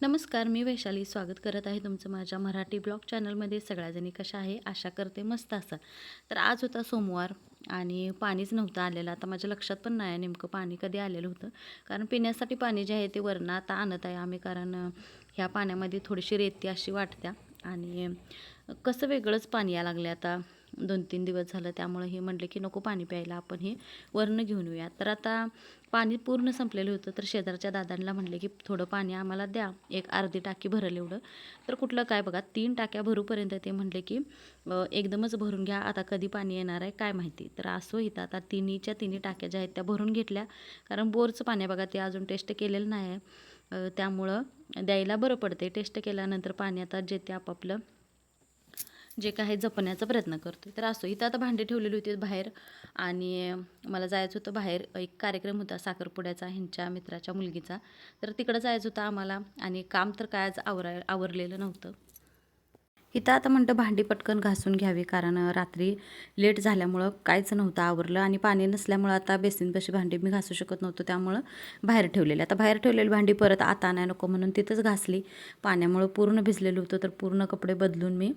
नमस्कार, मी वैशाली स्वागत करत आहे तुमचं माझ्या मराठी ब्लॉग चॅनलमध्ये. सगळ्याजणी कशा आहे आशा करते मस्त असाल. तर आज होता सोमवार आणि पाणीच नव्हतं आलेलं. आता माझ्या लक्षात पण नाही नेमकं पाणी कधी आलेलं होतं, कारण पिण्यासाठी पाणी जे आहे ते वरनं आता आणत आहे आम्ही, कारण ह्या पाण्यामध्ये थोडीशी रेती अशी वाटत्या आणि कसं वेगळंच पाणी यायला लागलं आता 2-3 दिवस झालं. त्यामुळे हे म्हटलं की नको पाणी प्यायला, आपण हे वरनं घेऊन येऊया. तर आता पाणी पूर्ण संपलेलं होतं, तर शेजारच्या दादांना म्हटले की थोडं पाणी आम्हाला द्या, एक अर्धी टाकी भरेल एवढं. तर कुठलं काय बघा, 3 टाक्या भरूपर्यंत ते म्हटले की एकदमच भरून घ्या, आता कधी पाणी येणार आहे काय माहिती. तर असं इथं आता तिन्हीच्या तिन्ही टाक्या ज्या आहेत त्या भरून घेतल्या, कारण बोरचं पाणी बघा ते अजून टेस्ट केलेलं नाही आहे. त्यामुळं द्यायला बरं पडते. टेस्ट केल्यानंतर पाणी आता जे ते आपापलं जे काही जपण्याचा प्रयत्न करतो. तर असो, इथं आता भांडी ठेवलेली होती बाहेर आणि मला जायचं होतं बाहेर. एक कार्यक्रम होता साखरपुड्याचा ह्यांच्या मित्राच्या मुलगीचा, तर तिकडं जायचं होतं आम्हाला आणि काम तर काय आज आवरलेलं नव्हतं. इथं आता म्हणतं भांडी पटकन घासून घ्यावी, कारण रात्री लेट झाल्यामुळं काहीच नव्हतं आवरलं आणि पाणी नसल्यामुळं आता बेसिनपाशी भांडी मी घासू शकत नव्हतो, त्यामुळं बाहेर ठेवलेली. आता बाहेर ठेवलेली भांडी परत आता आणाय नको म्हणून तिथंच घासली. पाण्यामुळं पूर्ण भिजलेलं होतं, तर पूर्ण कपडे बदलून मी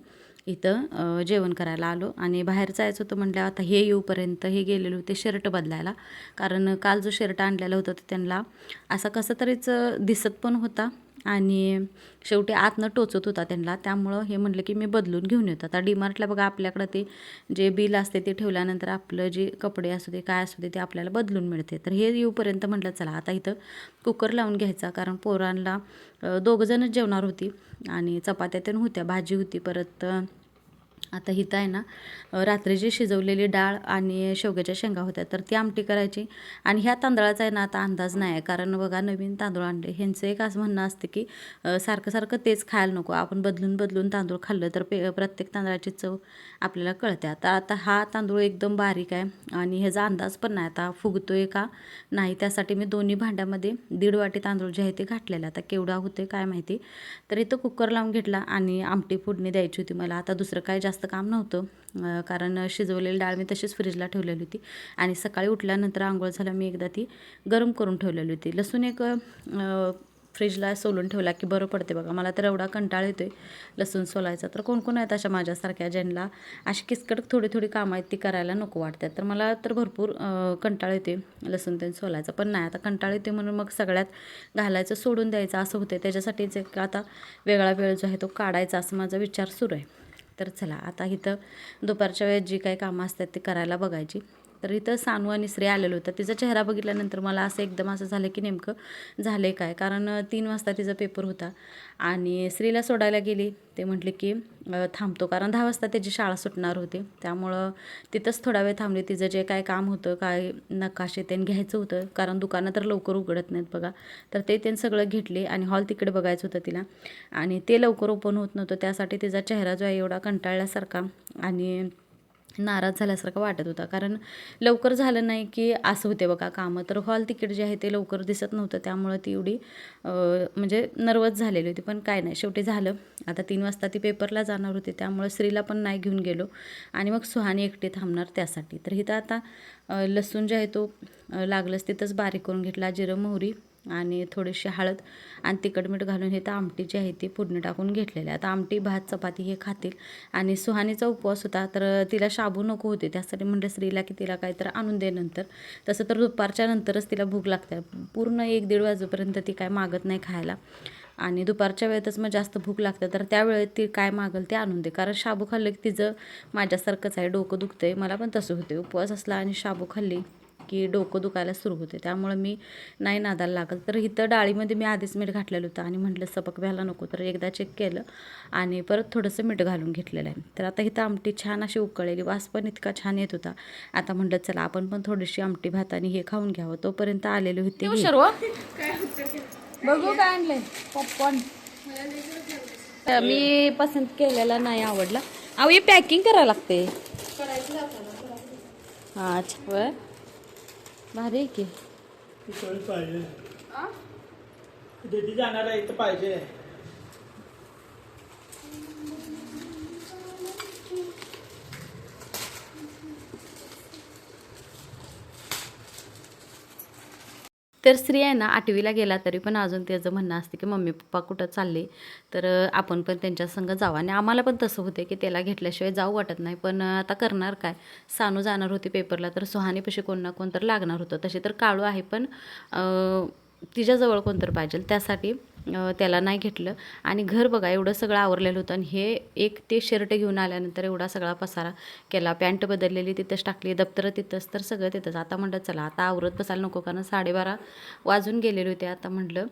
इथं जेवण करायला आलो. आणि बाहेर जायचं होतं म्हटलं आता हे येऊपर्यंत हे गेलेले होते शर्ट बदलायला, कारण काल जो शर्ट आणलेला होता तो त्यांना असा कसं तरीच दिसत पण होता आणि शेवटी आतनं टोचत होता त्यांना. त्यामुळं हे म्हटलं की मी बदलून घेऊन येतो. आता डीमार्टला बघा आपल्याकडं ते जे बिल असते ते ठेवल्यानंतर आपलं जे कपडे असू दे काय असू दे ते आपल्याला बदलून मिळते. तर हे येऊपर्यंत म्हटलं चला आता इथं कुकर लावून घ्यायचा, कारण पोरांना दोघंजणच जेवणार होती आणि चपात्या पण होत्या, भाजी होती. परत आता इथं आहे ना रात्रीची शिजवलेली डाळ आणि शेवग्याच्या शेंगा होत्या, तर ती आमटी करायची. आणि ह्या तांदळाचा आहे ना आता अंदाज नाही आहे, कारण बघा नवीन तांदूळ आणले. ह्यांचं एक असं म्हणणं असतं की सारखं सारखं तेच खायला नको, आपण बदलून बदलून तांदूळ खाल्लं तर प्रत्येक तांदळाची चव आपल्याला कळते. आता हा तांदूळ एकदम बारीक आहे आणि ह्याचा अंदाज पण नाही आता फुगतोय का नाही. त्यासाठी मी दोन्ही भांड्यामध्ये 1.5 वाटी तांदूळ जे आहे ते घातलेलं. आता केवढा होते काय माहिती. तर इथं कुकर लावून घेतला आणि आमटी फोडणी द्यायची होती मला. आता दुसरं काय जास्त काम नव्हतं, कारण शिजवलेली डाळ मी तशीच फ्रीजला ठेवलेली होती आणि सकाळी उठल्यानंतर आंघोळ झाल्या मी एकदा ती गरम करून ठेवलेली होती. लसूण एक फ्रीजला सोलून ठेवला की बरं पडते बघा. मला तर एवढा कंटाळ येतोय लसूण सोलायचा. तर कोण कोण आहेत अशा माझ्यासारख्या ज्यांना अशी किचकट थोडी थोडी कामं आहेत ती करायला नको वाटतात. तर मला तर भरपूर कंटाळ येते लसूण ते सोलायचं, पण नाही आता कंटाळ येते म्हणून मग सगळ्यात घालायचं सोडून द्यायचं असं होते. त्याच्यासाठीच एक आता वेगळा वेळ जो आहे तो काढायचा असं माझा विचार सुरू आहे. तर चला आता इथं दुपारच्या वेळेत जी काही कामं असतात ती करायला बघायची. तर इथं सानू आणि श्री आलेलं होतं. तिचा चेहरा बघितल्यानंतर मला असं एकदम असं झालं की नेमकं झालं काय, कारण 3 वाजता तिचा पेपर होता आणि श्रीला सोडायला गेली. ते म्हटले की थांबतो, कारण 10 वाजता त्याची शाळा सुटणार होती. त्यामुळं तिथंच थोडा वेळ थांबली. तिचं जे काय काम होतं, काय नकाशे त्यांनी घ्यायचं होतं, कारण दुकानं तर लवकर उघडत नाहीत बघा. तर ते त्यांनी सगळं घेतले आणि हॉल तिकडे बघायचं होतं तिला आणि ते लवकर ओपन होत नव्हतं. त्यासाठी तिचा चेहरा जो आहे एवढा कंटाळल्यासारखा आणि नाराज झाल्यासारखं वाटत होता, कारण लवकर झालं नाही की असं होते बघा कामं. तर हॉल तिकीट जे आहे ते लवकर दिसत नव्हतं, त्यामुळं ती एवढी म्हणजे नर्वस झालेली होती. पण काय नाही, शेवटी झालं. आता 3 वाजता ती पेपरला जाणार होती, त्यामुळं श्रीला पण नाही घेऊन गेलो आणि मग सुहानी एकटी थांबणार त्यासाठी. तर इथं आता लसूण जे आहे तो लागलंच तिथंच बारीक करून घेतला, जिरं मोहरी आणि थोडीशी हळद आणि तिखट मीठ घालून हे तर आमटी जी आहे ती फोडणी टाकून घेतलेली आहे. आता आमटी भात चपाती हे खातील आणि सुहानीचा उपवास होता, तर तिला शाबू नको होते. त्यासाठी म्हटलं स्त्रीला की तिला काहीतरी आणून दे नंतर. तसं तर दुपारच्या नंतरच तिला भूक लागते, पूर्ण 1-1:30 वाजेपर्यंत ती काय मागत नाही खायला आणि दुपारच्या वेळेतच मग जास्त भूक लागते. तर त्यावेळेत ती काय मागल ते आणून दे, कारण शाबू खाल्लं की तिचं माझ्यासारखंच आहे, डोकं दुखतंय. मला पण तसं होते, उपवास असला आणि शाबू खाल्ली की डोकं दुखायला सुरू होते. त्यामुळं मी नाही नादाला लागत. तर इथं डाळीमध्ये मी आधीच मीठ घातलेलं होतं आणि म्हटलं सपक व्हायला नको, तर एकदा चेक केलं आणि परत थोडंसं मीठ घालून घेतलेलं आहे. तर आता इथं आमटी छान अशी उकळलेली, वास पण इतका छान येत होता. आता म्हटलं चला आपण पण थोडीशी आमटी भाताने हे खाऊन घ्यावं. तोपर्यंत आलेले होते बघू काय आणलंय पॉपकॉर्न. मी पसंत केलेला नाही आवडला. अहो हे पॅकिंग करायला लागते. हां अच्छा, भारी आहे की. पाहिजे दिदी जाणार आहे तर पाहिजे. तर स्त्री आहे ना 8वीला गेला तरी पण अजून त्याचं म्हणणं असते की मम्मी पप्पा कुठं चालले तर आपण पण त्यांच्या संग जावं आणि आम्हाला पण तसं होते की त्याला घेतल्याशिवाय जाऊ वाटत नाही पण आता करणार काय. सानू जाणार होती पेपरला तर सुहानीपाशी कोण ना कोण तर लागणार होतं. तसे तर काळू आहे पण तिच्याजवळ कोणतर पाहिजे त्यासाठी त्याला नाही घेतलं. आणि घर बघा एवढं सगळं आवरलेलं होतं आणि हे एक ते शर्ट घेऊन आल्यानंतर एवढा सगळा पसारा केला. पॅन्ट बदललेली तिथंच टाकली, दप्तरं तिथंच, तर सगळं तिथंच. आता म्हटलं चला आता आवरत बसायला नको कारण 12:30 वाजून गेलेले होते. आता म्हटलं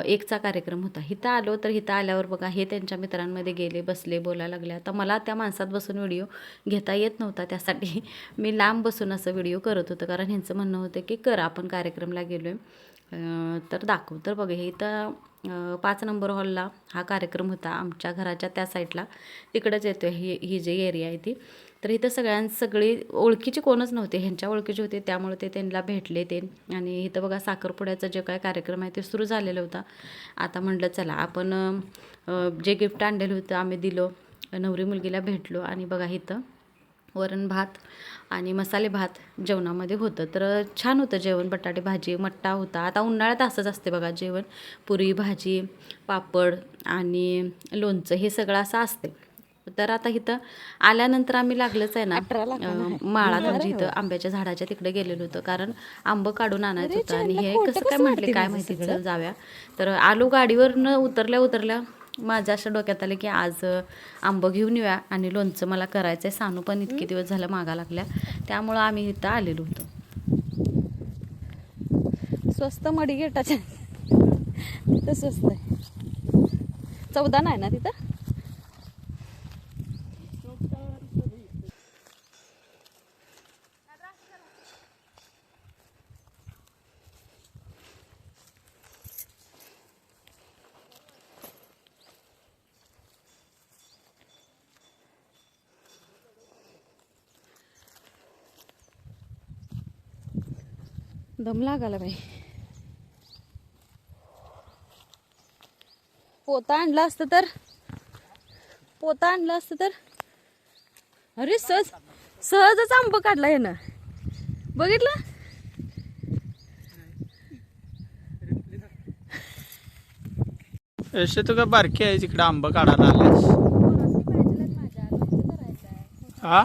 1चा कार्यक्रम होता. इथं आलो तर इथं आल्यावर बघा हे त्यांच्या मित्रांमध्ये गेले, बसले, बोलायला लागले. आता मला त्या माणसात बसून व्हिडिओ घेता येत नव्हता त्यासाठी मी लांब बसून असं व्हिडिओ करत होतं कारण ह्यांचं म्हणणं होतं की कर आपण कार्यक्रमला गेलो आहे तर दाखव. तर बघा हे इथं 5 नंबर हॉलला हा कार्यक्रम होता आमच्या घराच्या त्या साईडला तिकडंच येतो ही जी एरिया आहे ती. तर इथं सगळी ओळखीचे कोणच नव्हते, ह्यांच्या ओळखीचे होते त्यामुळे ते त्यांना भेटले ते. आणि इथं बघा साखरपुड्याचा जे काय कार्यक्रम आहे ते सुरू झालेलं होता. आता म्हटलं चला आपण जे गिफ्ट आणलेलं होतं आम्ही दिलो, नवरी मुलगीला भेटलो. आणि बघा इथं वरण भात आणि मसाले भात जेवणामध्ये होतं. तर छान होतं जेवण, बटाटे भाजी, मट्टा होता. आता उन्हाळ्यात असंच असते बघा जेवण, पुरी भाजी, पापड आणि लोणचं हे सगळं असं असते. तर आता इथं आल्यानंतर आम्ही लागलंच आहे ना माळा म्हणजे इथं आंब्याच्या झाडाच्या तिकडे गेलेलो होतं कारण आंबं काढून आणायचं होतं. आणि हे कसं काय म्हटले काय माहिती चल जाव्या. तर आलो गाडीवरनं उतरल्या माझ्या अशा डोक्यात आलं की आज आंबं घेऊन येऊया आणि लोणचं मला करायचं आहे. सानू पण इतके दिवस झालं मागा लागल्या त्यामुळं आम्ही इथं आलेलो होतो. स्वस्त मडी गेटाच्या तिथं स्वस्त आहे. 14 नाही ना तिथं. दम लागाला बाई. पोता आणला असतं तर अरे सहजच आंब काढला हे ना बघितलं. असे तू का बारकी आहे तिकडे आंबा काढायला आलेस हा.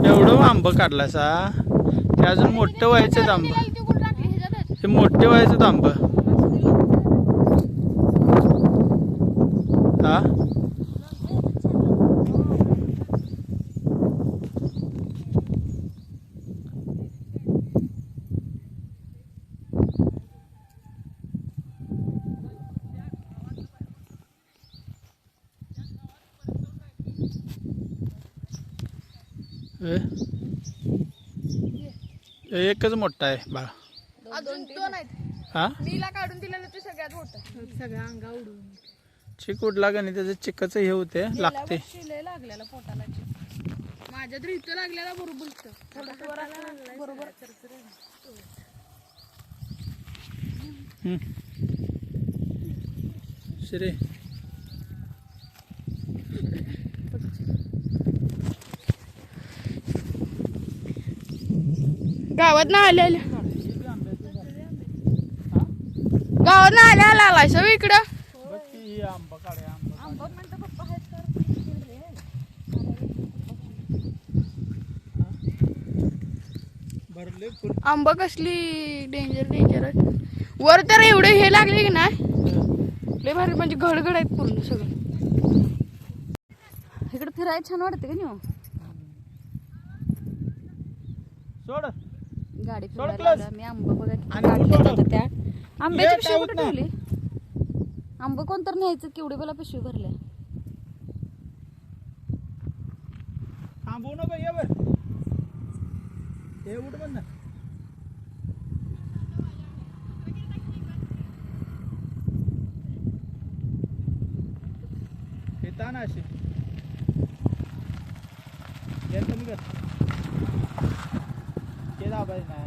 एवढं आंब काढलास हा. ते अजून मोठं व्हायचं आंब, हे मोठे व्हायचं आंब हा. एकच मोठा आहे बाळा. दोन आहेत हा मीला काढून दिलेलं ते सगळ्यात मोठं. सगळ्या अंगा उडून चिक उडला का नाही त्याचं चिकाचं हे होते लागते. लागलेला पोटाला माझ्या तर इथं लागलेला बरोबर बरोबर. श्री गावात ना आलेलं आलाय सव इकडं आंबा काढे भरले आंब कसली डेंजर वर तर एवढे हे लागले की नाही लय भारी म्हणजे घडघड आहेत पूर्ण सगळं. इकडे फिरायला छान वाटते का नाही. सोड गाडी सोड फिरायला क्लास. लागला. मी आंबा बघा किती आणि काढले कुठं? होते त्या आंब्याची ये, पिशवी काय कुठे होत ठेवली. आंब कोणतर न्यायचं केवढे मला पिशवी भरल्या. थांबवू नको ये वर हे उठ बंद. हे ताण अशी हे कमी कर. हे दाबायचं नाही,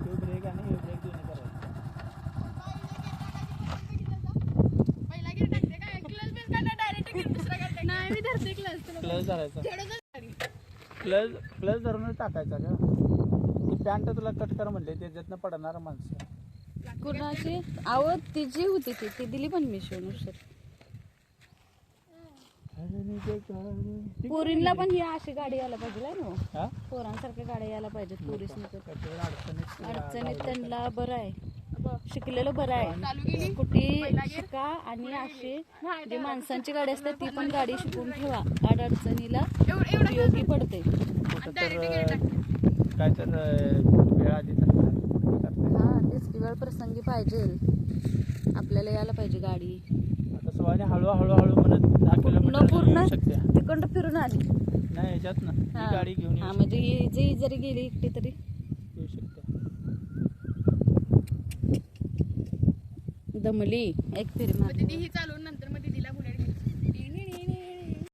हे ब्रेक आणि हे ब्रेक दोन्ही करायचं. क्लच धरायचा, क्लच धरूनच टाकायचा का. पॅन्ट तुला कट कर म्हणले त्याच्यातनं पडणार माणसं. कुणाची आवड तिची होती ती दिली पण मी शिवून सर. पोरींला पण ही अशी गाडी यायला पाहिजे ना. हा पोरांसारख्या गाड्या यायला पाहिजेत पोरीसनी तर. कशाला अडचणीत अडचणीत त्यांना बरं आहे, शिकलेलं बरं आहे. चालू केली स्कूटी शिका आणि अशी जी माणसांची गाडी असते ती पण गाडी शिकून ठेवा. अडचणीला उपयोगी पडते. कुठं तर काय तर वेळ आली तर करता. हा तेच की वेळ प्रसंगी पाहिजे आपल्याला यायला पाहिजे गाडी. आता सोहाने हळूहळू म्हणत 10 किलोमीटर पूर्ण येऊ शकते. तिकडं फिरून आली. नाही ह्याच्यात ना ही हा. गाडी घेऊन हा येऊ म्हणजे ही जी जरी गेली एकटी तरी येऊ शकते. दमली एक फेरी मार. ती ही चालवून नंतर